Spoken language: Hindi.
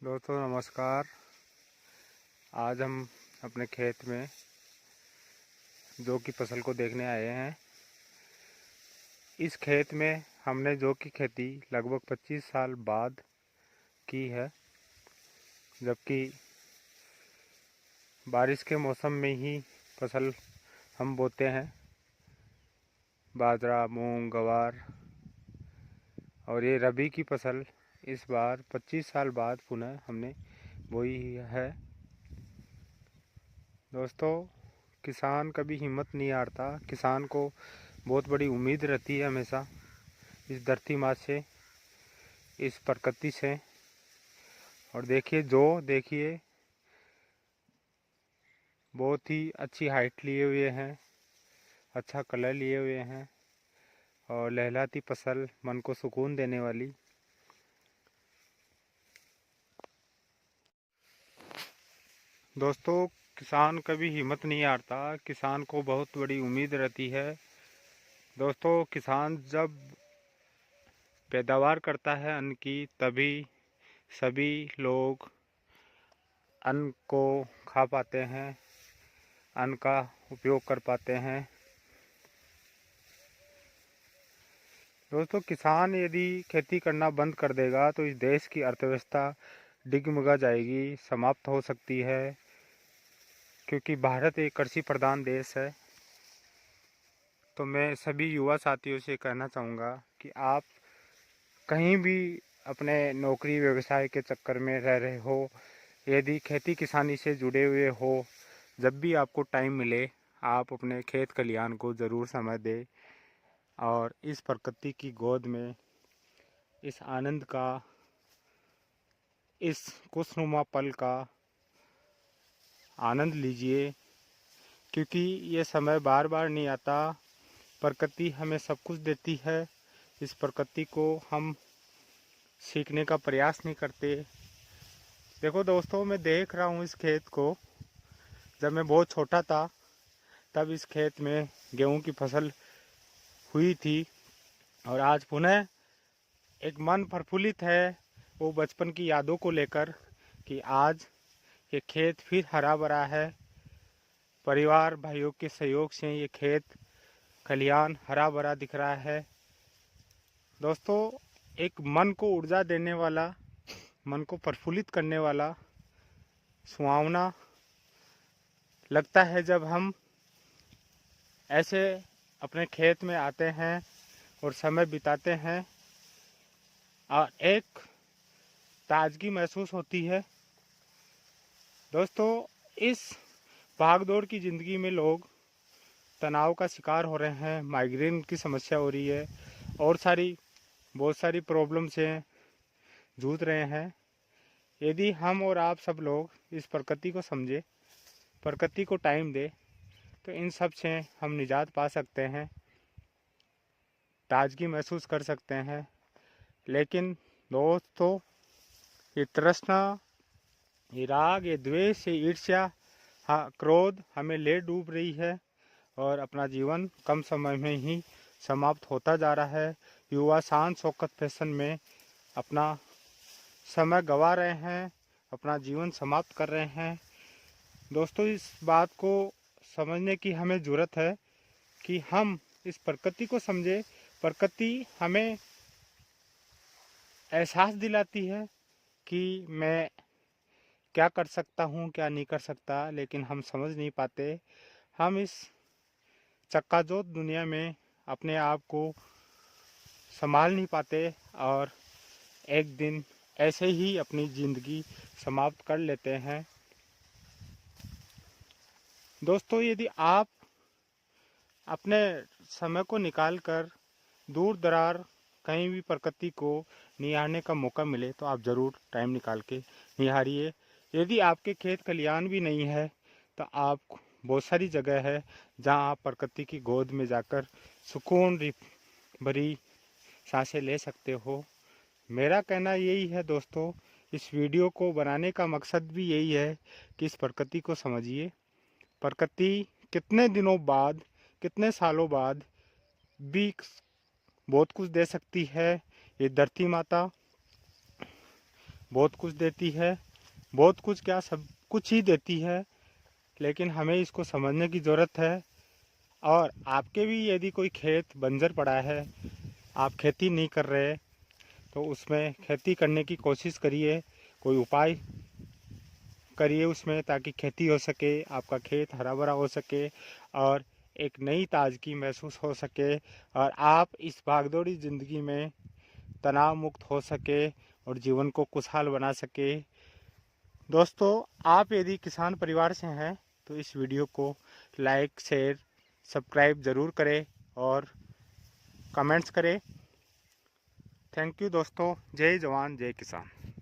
दोस्तों नमस्कार। आज हम अपने खेत में जौ की फसल को देखने आए हैं। इस खेत में हमने जौ की खेती लगभग 25 साल बाद की है, जबकि बारिश के मौसम में ही फसल हम बोते हैं। बाजरा, मूंग, ग्वार और ये रबी की फसल इस बार 25 साल बाद पुनः हमने बोई है। दोस्तों, किसान कभी हिम्मत नहीं हारता। किसान को बहुत बड़ी उम्मीद रहती है हमेशा इस धरती माँ से, इस प्रकृति से। और देखिए बहुत ही अच्छी हाइट लिए हुए हैं, अच्छा कलर लिए हुए हैं और लहलाती फसल, मन को सुकून देने वाली। दोस्तों, किसान कभी हिम्मत नहीं हारता। किसान को बहुत बड़ी उम्मीद रहती है। दोस्तों, किसान जब पैदावार करता है अन्न की, तभी सभी लोग अन्न को खा पाते हैं, अन्न का उपयोग कर पाते हैं। दोस्तों, किसान यदि खेती करना बंद कर देगा तो इस देश की अर्थव्यवस्था डिगमगा जाएगी, समाप्त हो सकती है, क्योंकि भारत एक कृषि प्रधान देश है। तो मैं सभी युवा साथियों से कहना चाहूँगा कि आप कहीं भी अपने नौकरी व्यवसाय के चक्कर में रह रहे हो, यदि खेती किसानी से जुड़े हुए हो, जब भी आपको टाइम मिले आप अपने खेत खलिहान को ज़रूर समय दें और इस प्रकृति की गोद में इस आनंद का, इस खुशनुमा पल का आनंद लीजिए, क्योंकि ये समय बार बार नहीं आता। प्रकृति हमें सब कुछ देती है, इस प्रकृति को हम सीखने का प्रयास नहीं करते। देखो दोस्तों, मैं देख रहा हूँ इस खेत को। जब मैं बहुत छोटा था तब इस खेत में गेहूं की फसल हुई थी और आज पुनः एक मन प्रफुल्लित है वो बचपन की यादों को लेकर कि आज ये खेत फिर हरा भरा है। परिवार भाइयों के सहयोग से ये खेत खलिहान हरा भरा दिख रहा है। दोस्तों, एक मन को ऊर्जा देने वाला, मन को प्रफुल्लित करने वाला, सुहावना लगता है जब हम ऐसे अपने खेत में आते हैं और समय बिताते हैं और एक ताजगी महसूस होती है। दोस्तों, इस भागदौड़ की ज़िंदगी में लोग तनाव का शिकार हो रहे हैं, माइग्रेन की समस्या हो रही है और बहुत सारी प्रॉब्लम से जूझ रहे हैं। यदि हम और आप सब लोग इस प्रकृति को समझे, प्रकृति को टाइम दे, तो इन सब से हम निजात पा सकते हैं, ताजगी महसूस कर सकते हैं। लेकिन दोस्तों, ये तृष्णा, ये राग, ये द्वेष, ये ईर्ष्या, हाँ, क्रोध हमें ले डूब रही है और अपना जीवन कम समय में ही समाप्त होता जा रहा है। युवा शान शौकत फैशन में अपना समय गंवा रहे हैं, अपना जीवन समाप्त कर रहे हैं। दोस्तों, इस बात को समझने की हमें ज़रूरत है कि हम इस प्रकृति को समझे। प्रकृति हमें एहसास दिलाती है कि मैं क्या कर सकता हूँ, क्या नहीं कर सकता, लेकिन हम समझ नहीं पाते। हम इस चक्काचौंध दुनिया में अपने आप को संभाल नहीं पाते और एक दिन ऐसे ही अपनी ज़िंदगी समाप्त कर लेते हैं। दोस्तों, यदि आप अपने समय को निकालकर दूर दरार कहीं भी प्रकृति को निहारने का मौका मिले तो आप ज़रूर टाइम निकाल के निहारिए। यदि आपके खेत खलिहान भी नहीं है तो आप बहुत सारी जगह है जहां आप प्रकृति की गोद में जाकर सुकून भरी सांसें ले सकते हो। मेरा कहना यही है दोस्तों, इस वीडियो को बनाने का मकसद भी यही है कि इस प्रकृति को समझिए। प्रकृति कितने दिनों बाद, कितने सालों बाद भी बहुत कुछ दे सकती है। ये धरती माता बहुत कुछ देती है, बहुत कुछ क्या सब कुछ ही देती है, लेकिन हमें इसको समझने की ज़रूरत है। और आपके भी यदि कोई खेत बंजर पड़ा है, आप खेती नहीं कर रहे, तो उसमें खेती करने की कोशिश करिए, कोई उपाय करिए उसमें, ताकि खेती हो सके, आपका खेत हरा भरा हो सके और एक नई ताजगी महसूस हो सके और आप इस भागदौड़ी ज़िंदगी में तनाव मुक्त हो सके और जीवन को खुशहाल बना सके। दोस्तों, आप यदि किसान परिवार से हैं तो इस वीडियो को लाइक, शेयर, सब्सक्राइब ज़रूर करें और कमेंट्स करें। थैंक यू दोस्तों। जय जवान जय किसान।